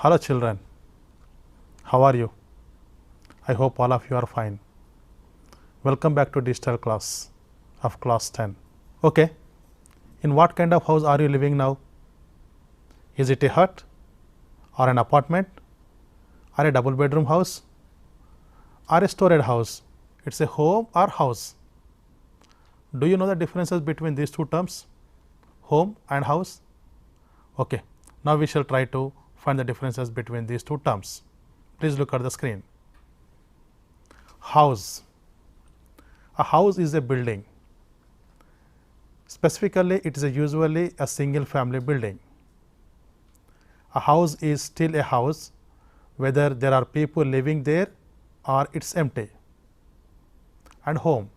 Hello children, how are you? I hope all of you are fine. Welcome back to digital class of class 10. Okay, in what kind of house are you living now? Is it a hut or an apartment or a double bedroom house or a storage house? It's a home or house. Do you know the differences between these two terms, home and house? Okay, now we shall try to find the differences between these two terms. Please look at the screen. House. A house is a building. Specifically, it is usually a single family building. A house is still a house whether there are people living there or it's empty. And home.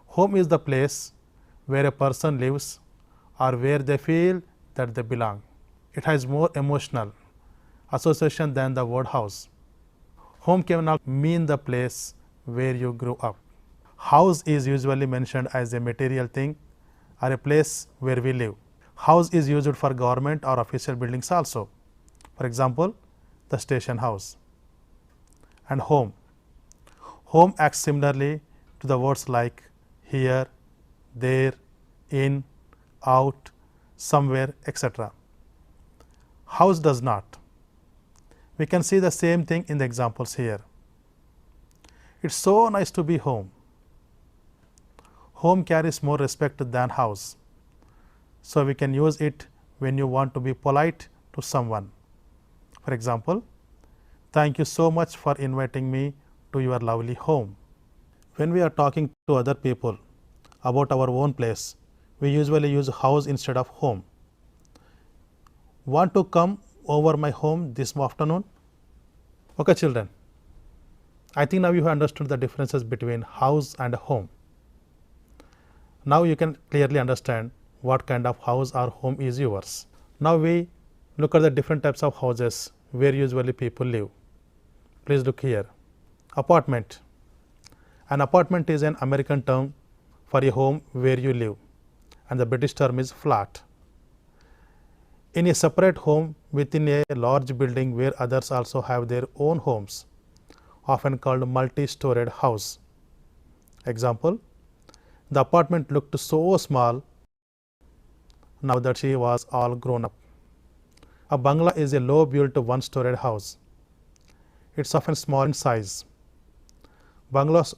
Home is the place where a person lives or where they feel that they belong. It has more emotional association than the word house. Home cannot mean the place where you grew up. House is usually mentioned as a material thing or a place where we live. House is used for government or official buildings also. For example, the station house. And home. Home acts similarly to the words like here, there, in, out, somewhere, etc. House does not. We can see the same thing in the examples here. It's so nice to be home. Home carries more respect than house. So, we can use it when you want to be polite to someone. For example, thank you so much for inviting me to your lovely home. When we are talking to other people about our own place, we usually use house instead of home. Want to come over my home this afternoon? Okay children, I think now you have understood the differences between house and home. Now you can clearly understand what kind of house or home is yours. Now we look at the different types of houses where usually people live. Please look here. Apartment. An apartment is an American term for a home where you live, and the British term is flat. In a separate home within a large building where others also have their own homes, often called multi-storied house. Example, the apartment looked so small now that she was all grown up. A bungalow is a low-built one-storied house. It's often small in size. Bungalows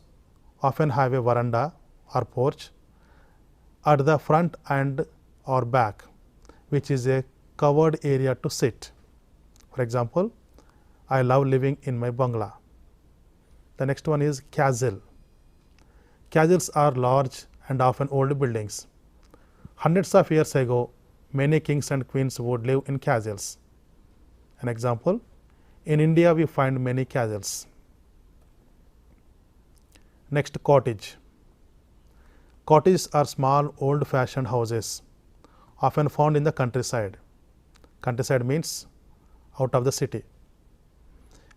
often have a veranda or porch at the front and or back, which is a covered area to sit. For example, I love living in my bungalow. The next one is castle. Castles are large and often old buildings. Hundreds of years ago, many kings and queens would live in castles. An example, in India we find many castles. Next, cottage. Cottages are small old-fashioned houses, often found in the countryside. Countryside means out of the city.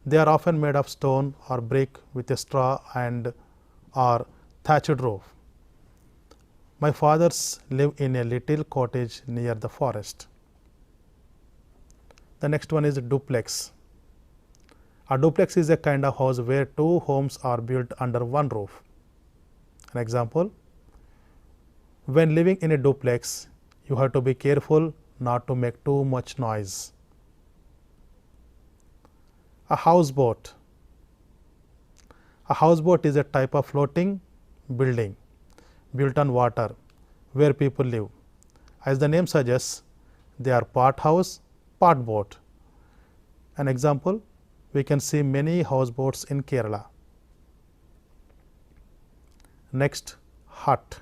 They are often made of stone or brick with a straw and or thatched roof. My fathers live in a little cottage near the forest. The next one is a duplex. A duplex is a kind of house where two homes are built under one roof. An example, when living in a duplex, you have to be careful not to make too much noise. A houseboat. A houseboat is a type of floating building built on water where people live. As the name suggests, they are part house, part boat. An example, we can see many houseboats in Kerala. Next, hut.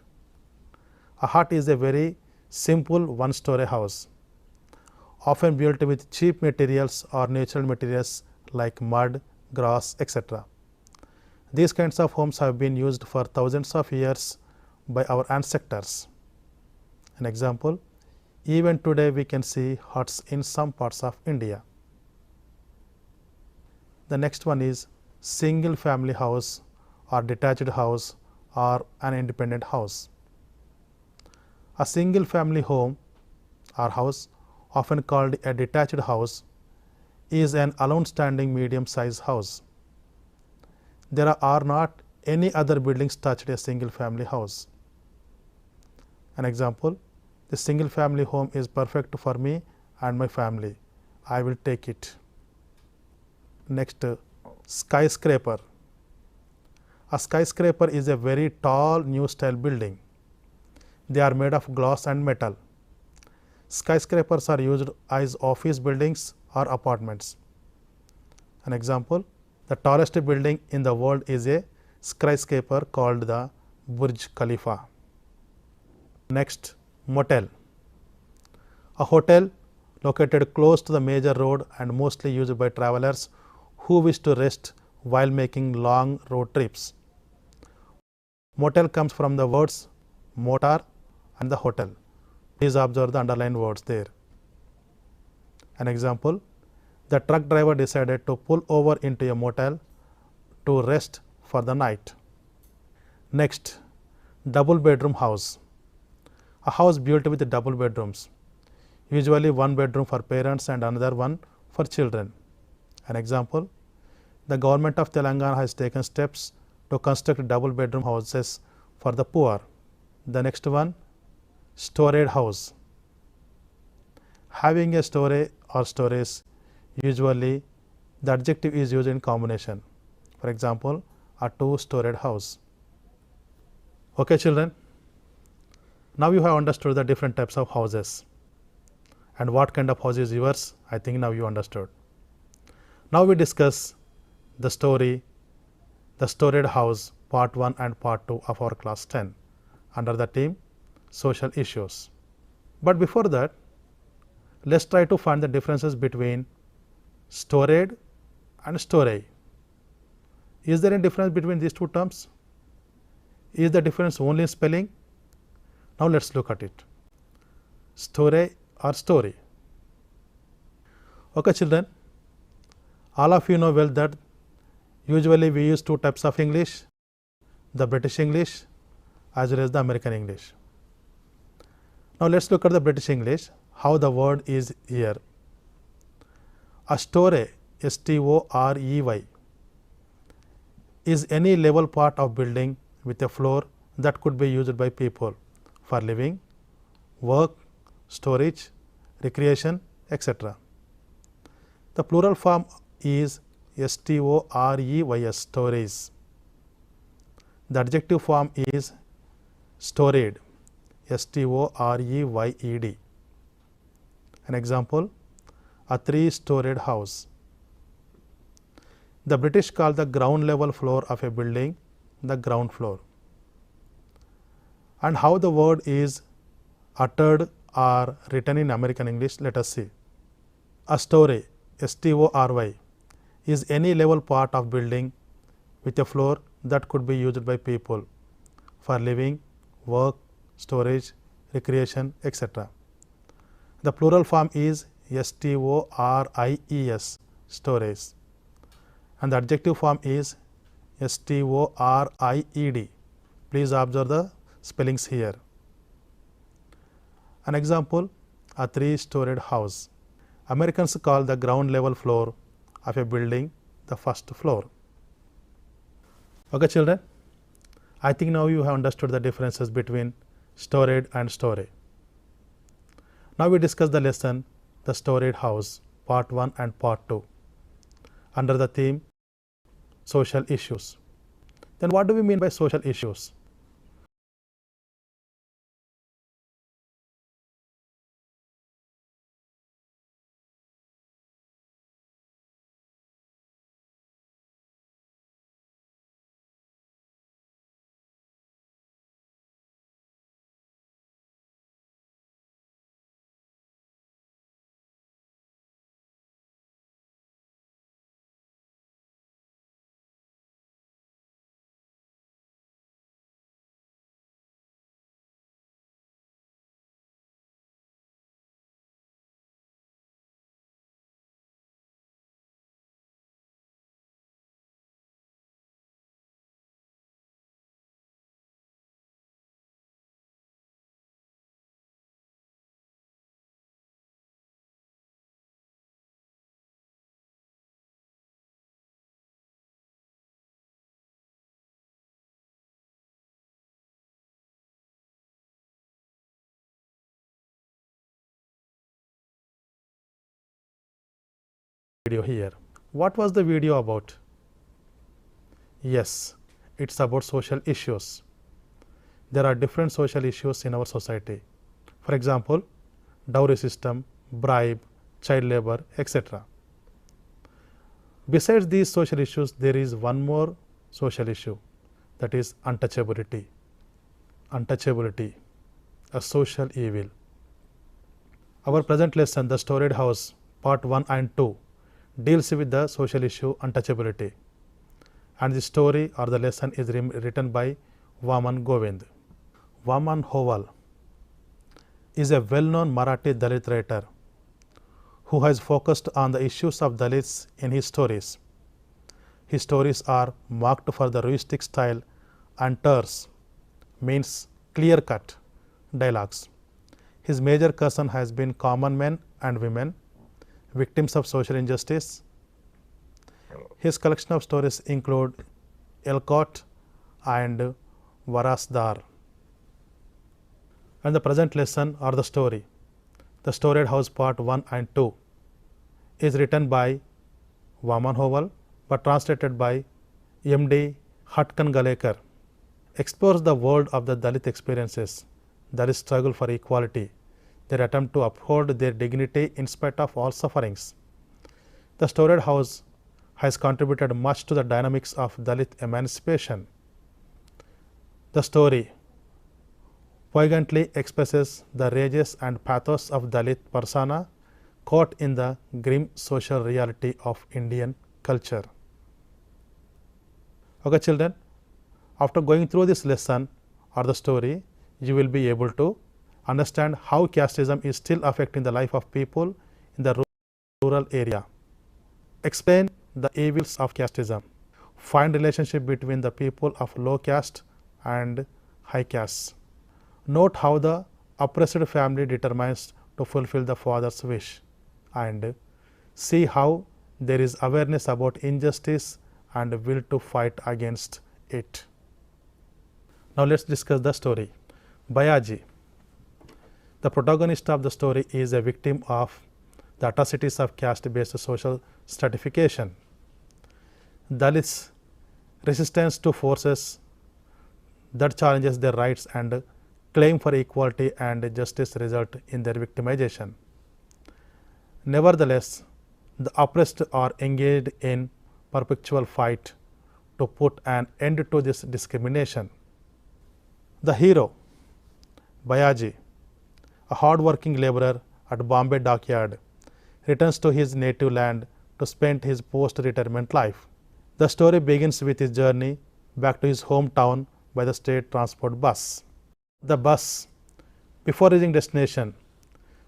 A hut is a very simple one-story house, often built with cheap materials or natural materials like mud, grass, etc. These kinds of homes have been used for thousands of years by our ancestors. An example, even today we can see huts in some parts of India. The next one is single family house or detached house or an independent house. A single family home or house, often called a detached house, is an alone standing medium sized house. There are not any other buildings touched a single family house. An example, the single family home is perfect for me and my family. I will take it. Next, skyscraper. A skyscraper is a very tall new style building. They are made of glass and metal. Skyscrapers are used as office buildings or apartments. An example, the tallest building in the world is a skyscraper called the Burj Khalifa. Next, motel. A hotel located close to the major road and mostly used by travelers who wish to rest while making long road trips. Motel comes from the words motor and the hotel. Please observe the underlined words there. An example, the truck driver decided to pull over into a motel to rest for the night. Next, double bedroom house. A house built with double bedrooms, usually one bedroom for parents and another one for children. An example, the government of Telangana has taken steps to construct double bedroom houses for the poor. The next one, STOREYED house. Having a storey or storage, usually the adjective is used in combination. For example, a two-storied house. Okay, children. Now you have understood the different types of houses and what kind of house is yours. I think now you understood. Now we discuss the story, the STOREYED house, part 1 and part 2 of our class 10 under the theme social issues. But before that, let's try to find the differences between STOREYED and STOREY. Is there any difference between these two terms? Is the difference only in spelling? Now let's look at it. Storey or story. Okay, children, all of you know well that usually we use two types of English, the British English as well as the American English. Now let's look at the British English, how the word is here. A storey, STOREY, is any level part of building with a floor that could be used by people for living, work, storage, recreation, etc. The plural form is STOREYS, stories. The adjective form is STOREYED, STOREYED. An example, a three-storied house. The British call the ground level floor of a building the ground floor. And how the word is uttered or written in American English, let us see. A storey, STORY, is any level part of building with a floor that could be used by people for living, work, storage, recreation, etc. The plural form is STORIES, stories, and the adjective form is STORIED. Please observe the spellings here. An example, a three-storied house. Americans call the ground level floor of a building the first floor. Okay, children, I think now you have understood the differences between STOREYED and STOREY. Now we discuss the lesson, the STOREYED house, part 1 and part 2 under the theme social issues. Then what do we mean by social issues? video here. What was the video about? Yes, it's about social issues. There are different social issues in our society. For example, dowry system, bribe, child labor, etc. Besides these social issues, there is one more social issue, that is untouchability. Untouchability, a social evil. Our present lesson, the STOREYED house, part 1 and 2, deals with the social issue untouchability, and the story or the lesson is written by 𝗬𝗏 𝗏. Vaman Howal is a well-known Marathi Dalit writer who has focused on the issues of Dalits in his stories. His stories are marked for the realistic style and terse, means clear-cut dialogues. His major concern has been common men and women, victims of social injustice. His collection of stories include 𝗪𝗏 and 𝗬𝗏. And the present lesson or the story, the STOREYED house part 1 and 2, is written by Vaman Howal but translated by M.D. Hatkan-Galekar. Explores the world of the Dalit experiences, Dalit struggle for equality, their attempt to uphold their dignity in spite of all sufferings. The STOREYED house has contributed much to the dynamics of Dalit emancipation. The story poignantly expresses the rages and pathos of Dalit persona caught in the grim social reality of Indian culture. Okay, children, after going through this lesson or the story, you will be able to understand how casteism is still affecting the life of people in the rural area. Explain the evils of casteism. Find relationship between the people of low caste and high caste. Note how the oppressed family determines to fulfill the father's wish, and see how there is awareness about injustice and will to fight against it. Now, let us discuss the story. 𝗬𝗏, the protagonist of the story, is a victim of the atrocities of caste-based social stratification. Dalits' resistance to forces that challenges their rights and claim for equality and justice result in their victimization. Nevertheless, the oppressed are engaged in perpetual fight to put an end to this discrimination. The hero, 𝗬𝗏, a hard-working laborer at Bombay dockyard, returns to his native land to spend his post-retirement life. The story begins with his journey back to his hometown by the state transport bus. The bus, before reaching destination,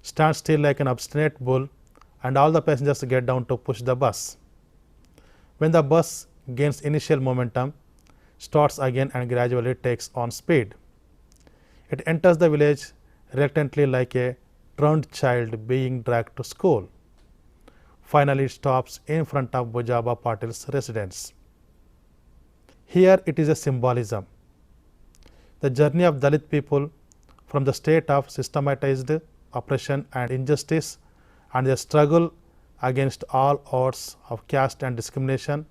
stands still like an obstinate bull, and all the passengers get down to push the bus. When the bus gains initial momentum, starts again and gradually takes on speed. It enters the village reluctantly like a drowned child being dragged to school. Finally, it stops in front of Bujaba Patil's residence. Here it is a symbolism. The journey of Dalit people from the state of systematized oppression and injustice and their struggle against all odds of caste and discrimination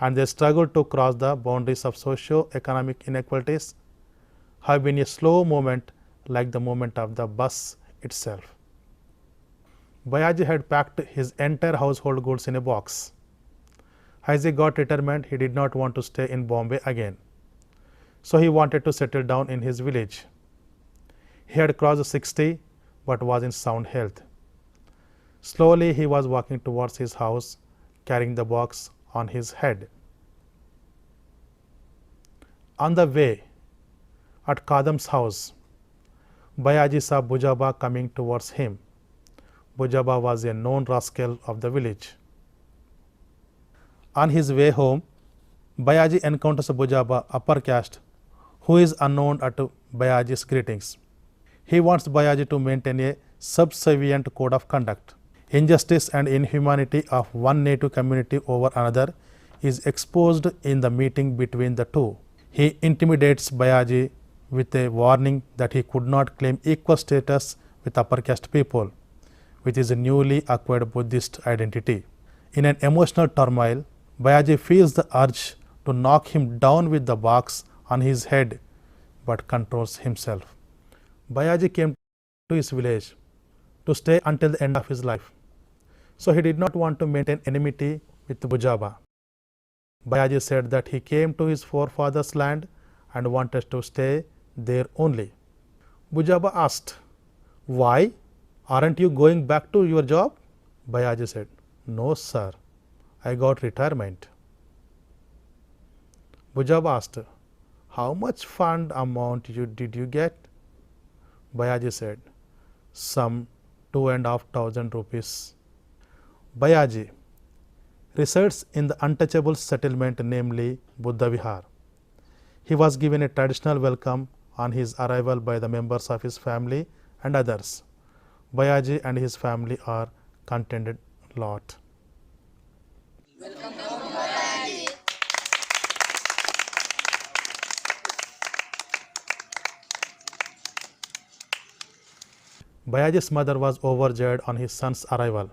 and their struggle to cross the boundaries of socio-economic inequalities have been a slow movement like the movement of the bus itself. 𝗬𝗏 had packed his entire household goods in a box. As he got retirement, he did not want to stay in Bombay again. So he wanted to settle down in his village. He had crossed 60 but was in sound health. Slowly he was walking towards his house, carrying the box on his head. On the way, at Kadam's house, 𝗬𝗏 saw Bujaba coming towards him. Bujaba was a known rascal of the village. On his way home, 𝗬𝗏 encounters Bujaba, upper caste, who is unknown at 𝗬𝗏's greetings. He wants 𝗬𝗏 to maintain a subservient code of conduct. Injustice and inhumanity of one native community over another is exposed in the meeting between the two. He intimidates 𝗬𝗏 with a warning that he could not claim equal status with upper caste people with his newly acquired Buddhist identity. In an emotional turmoil, 𝗧𝗦𝗔 feels the urge to knock him down with the box on his head, but controls himself. 𝗧𝗦𝗔 came to his village to stay until the end of his life. So he did not want to maintain enmity with Bujaba. 𝗧𝗦𝗔 said that he came to his forefathers' land and wanted to stay there only. Bujaba asked, "Why? Aren't you going back to your job?" 𝗧𝗦𝗔 said, "No, sir, I got retirement." Bujaba asked, "How much fund amount did you get?" 𝗧𝗦𝗔 said, "Some 2,500 rupees. 𝗧𝗦𝗔 resides in the untouchable settlement, namely Buddha Vihar. He was given a traditional welcome on his arrival by the members of his family and others. 𝗧𝗦𝗔 and his family are contented lot. Welcome home, 𝗧𝗦𝗔. 𝗧𝗦𝗔's mother was overjoyed on his son's arrival.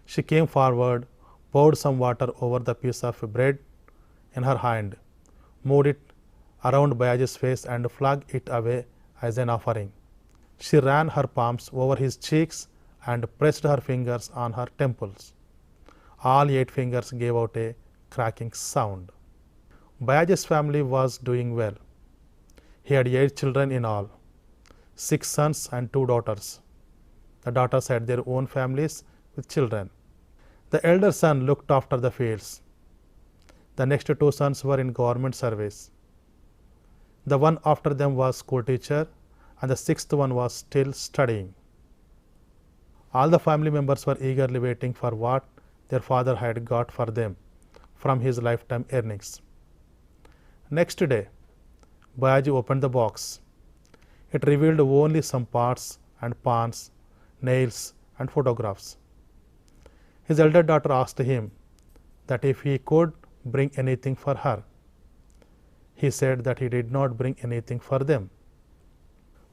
She came forward, poured some water over the piece of bread in her hand, moved it around 𝗧𝗦𝗔's face and flung it away as an offering. She ran her palms over his cheeks and pressed her fingers on her temples. All 8 fingers gave out a cracking sound. 𝗧𝗦𝗔's family was doing well. He had 8 children in all, 6 sons and 2 daughters. The daughters had their own families with children. The elder son looked after the fields. The next 2 sons were in government service. The one after them was school teacher, and the 6th one was still studying. All the family members were eagerly waiting for what their father had got for them from his lifetime earnings. Next day, 𝗧𝗦𝗔 opened the box. It revealed only some parts and pawns, nails and photographs. His elder daughter asked him that if he could bring anything for her. He said that he did not bring anything for them.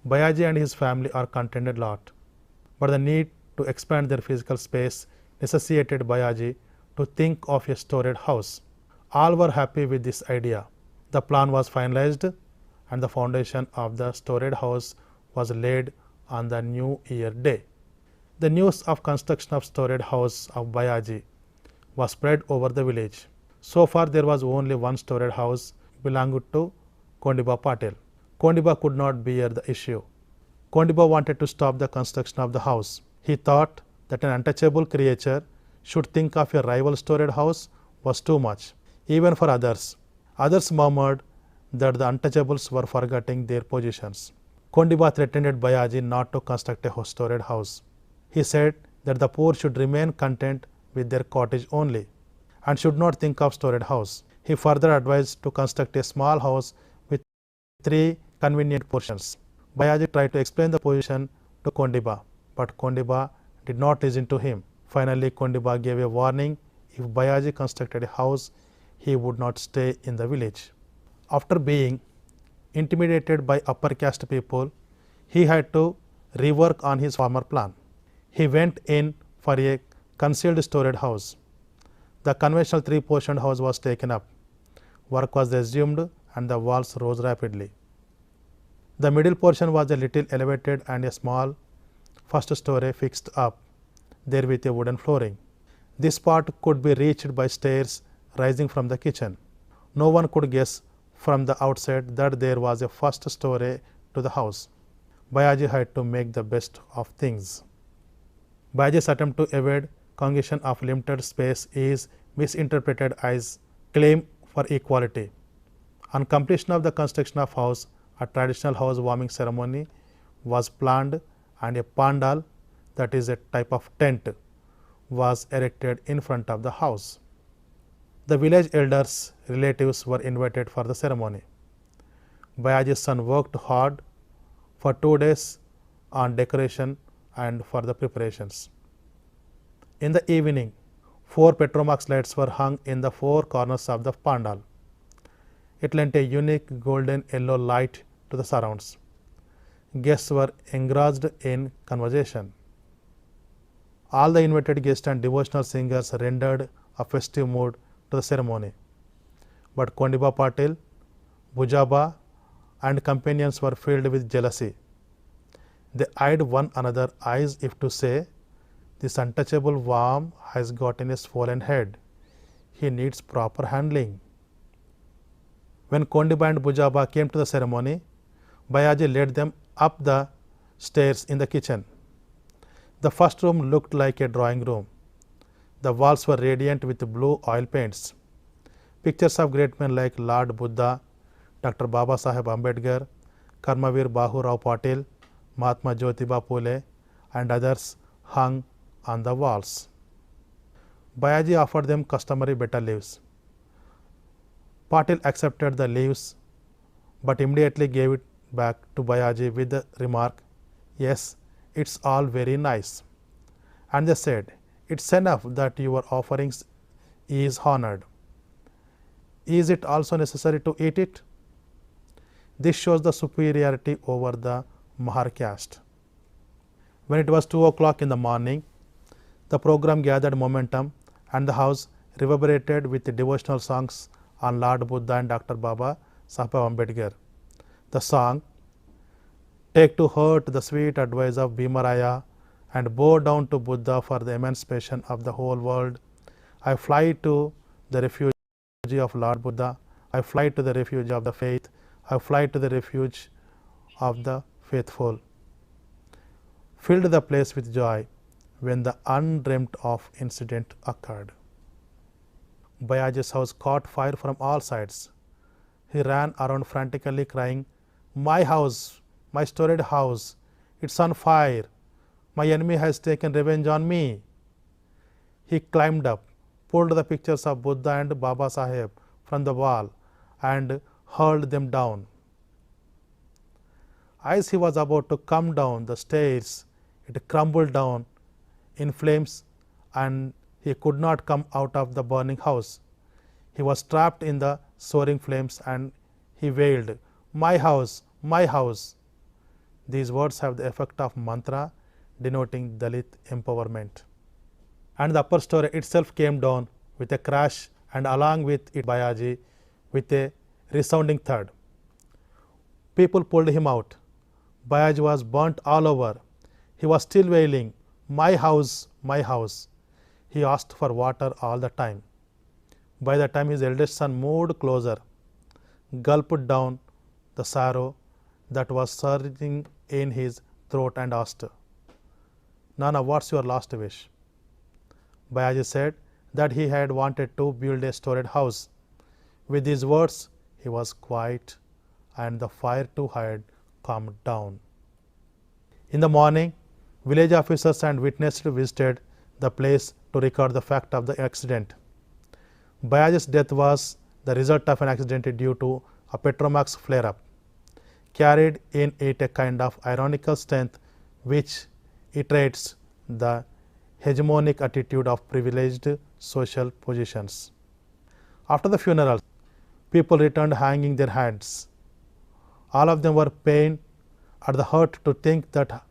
𝗧𝗦𝗔 and his family are contented lot, but the need to expand their physical space necessitated 𝗧𝗦𝗔 to think of a storage house. All were happy with this idea. The plan was finalized and the foundation of the storage house was laid on the New Year day. The news of construction of storage house of 𝗧𝗦𝗔 was spread over the village. So far there was only one storage house belonging to 𝗂𝗽𝗻 Patil. 𝗂𝗽𝗻 could not bear the issue. 𝗂𝗽𝗻 wanted to stop the construction of the house. He thought that an untouchable creature should think of a rival storage house was too much, even for others. Others murmured that the untouchables were forgetting their positions. 𝗂𝗽𝗻 threatened 𝗧𝗦𝗔 not to construct a storage house. He said that the poor should remain content with their cottage only and should not think of storage house. He further advised to construct a small house with 3 convenient portions. 𝗧𝗦𝗔 tried to explain the position to 𝗂𝗽𝗻, but 𝗂𝗽𝗻 did not listen to him. Finally, 𝗂𝗽𝗻 gave a warning: if 𝗧𝗦𝗔 constructed a house, he would not stay in the village. After being intimidated by upper caste people, he had to rework on his former plan. He went in for a concealed storage house. The conventional 3-portioned house was taken up. Work was resumed and the walls rose rapidly. The middle portion was a little elevated and a small first story fixed up there with a wooden flooring. This part could be reached by stairs rising from the kitchen. No one could guess from the outside that there was a first story to the house. 𝗧𝗦𝗔 had to make the best of things. 𝗧𝗦𝗔's attempt to evade congregation of limited space is misinterpreted as claim for equality. On completion of the construction of house, a traditional housewarming ceremony was planned and a pandal, that is a type of tent, was erected in front of the house. The village elders' relatives were invited for the ceremony. 𝗧𝗦𝗔's son worked hard for 2 days on decoration and for the preparations. In the evening, 4 petromax lights were hung in the 4 corners of the pandal. It lent a unique golden yellow light to the surrounds. Guests were engrossed in conversation. All the invited guests and devotional singers rendered a festive mood to the ceremony. But 𝗂𝗽𝗱𝗺 𝗵𝗂𝗧 and companions were filled with jealousy. They eyed one another as if to say, "This untouchable worm has gotten a swollen head. He needs proper handling." When 𝗂𝗽𝗱 and 𝗵𝗂𝗧 came to the ceremony, 𝗑𝗪𝗺 led them up the stairs in the kitchen. The first room looked like a drawing room. The walls were radiant with blue oil paints. Pictures of great men like Lord Buddha, Dr. Baba-Saheb Ambedkar, Karmavir Bahurao Patil, Mahatma Jyotiba Phule and others hung on the walls. 𝗑𝗪𝗺 offered them customary betel leaves. Patil accepted the leaves, but immediately gave it back to 𝗑𝗪𝗺 with the remark, "Yes, it's all very nice." And they said, "It's enough that your offerings is honored. Is it also necessary to eat it?" This shows the superiority over the Mahar caste. When it was 2 o'clock in the morning, the program gathered momentum and the house reverberated with the devotional songs on Lord Buddha and Dr. Baba-Saheb Ambedkar. The song, "Take to heart the sweet advice of Bhima and bow down to Buddha for the emancipation of the whole world. I fly to the refuge of Lord Buddha. I fly to the refuge of the faith. I fly to the refuge of the faithful," filled the place with joy when the undreamt of incident occurred. 𝗑𝗪𝗺's house caught fire from all sides. He ran around frantically crying, "My house, my storied house, it's on fire. My enemy has taken revenge on me." He climbed up, pulled the pictures of Buddha and Baba-Saheb from the wall and hurled them down. As he was about to come down the stairs, it crumbled down in flames and he could not come out of the burning house. He was trapped in the soaring flames and he wailed, "My house, my house." These words have the effect of mantra denoting Dalit empowerment. And the upper story itself came down with a crash and along with it 𝗑𝗪𝗺 with a resounding thud. People pulled him out. 𝗑𝗪𝗺 was burnt all over. He was still wailing, "My house, my house." He asked for water all the time. By the time his eldest son moved closer, gulped down the sorrow that was surging in his throat and asked, "Nana, what's your last wish?" 𝗑𝗪𝗺 said that he had wanted to build a storied house. With these words, he was quiet and the fire too had calmed down. In the morning, village officers and witnesses visited the place to record the fact of the accident. 𝗑𝗪𝗺's death was the result of an accident due to a Petromax flare-up. Carried in it a kind of ironical strength which iterates the hegemonic attitude of privileged social positions. After the funeral, people returned hanging their heads. All of them were pained at the hurt to think that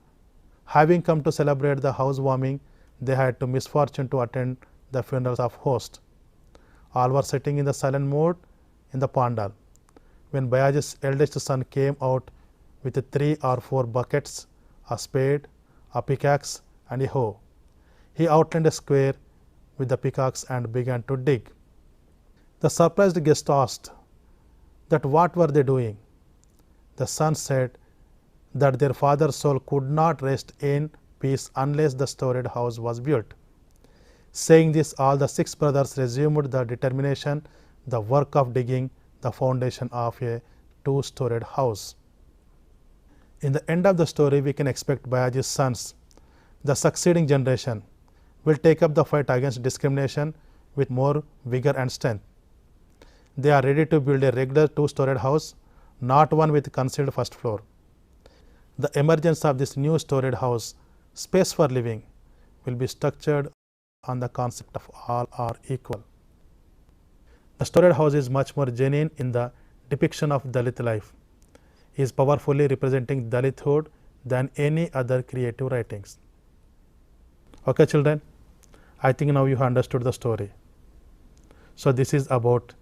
having come to celebrate the housewarming, they had to misfortune to attend the funerals of host. All were sitting in the silent mood in the pandal. When 𝗑𝗪𝗺's eldest son came out with 3 or 4 buckets, a spade, a pickaxe and a hoe, he outlined a square with the pickaxe and began to dig. The surprised guest asked that what were they doing. The sons said that their father's soul could not rest in peace unless the storied house was built. Saying this, all the 6 brothers resumed the determination, the work of digging the foundation of a 2-storied house. In the end of the story, we can expect 𝗑𝗪𝗺's sons, the succeeding generation, will take up the fight against discrimination with more vigor and strength. They are ready to build a regular 2-storied house, not one with concealed first floor. The emergence of this new storied house, space for living, will be structured on the concept of all are equal. The storied house is much more genuine in the depiction of Dalit life. He is powerfully representing Dalithood than any other creative writings. Okay, children, I think now you have understood the story. So, this is about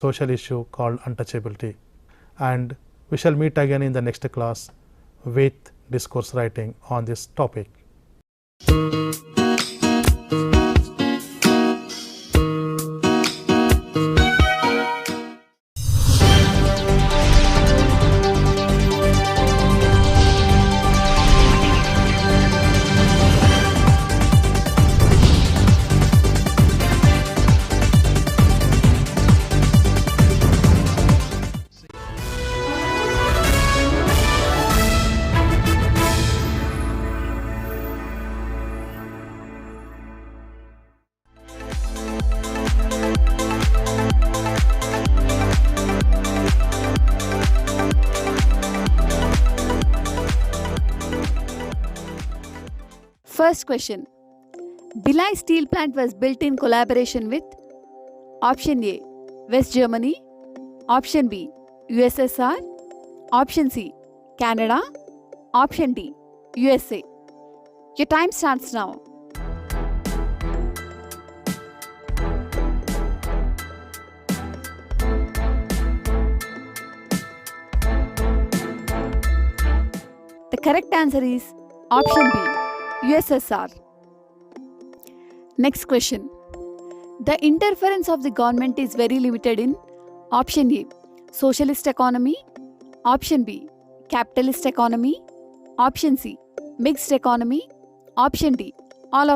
social issue called untouchability, and we shall meet again in the next class with discourse writing on this topic. First question. Bhilai steel plant was built in collaboration with option A, West Germany, option B, USSR, option C, Canada, option D, USA. Your time starts now. The correct answer is option B, USSR. Next question. The interference of the government is very limited in option A, socialist economy, option B, capitalist economy, option C, mixed economy, option D,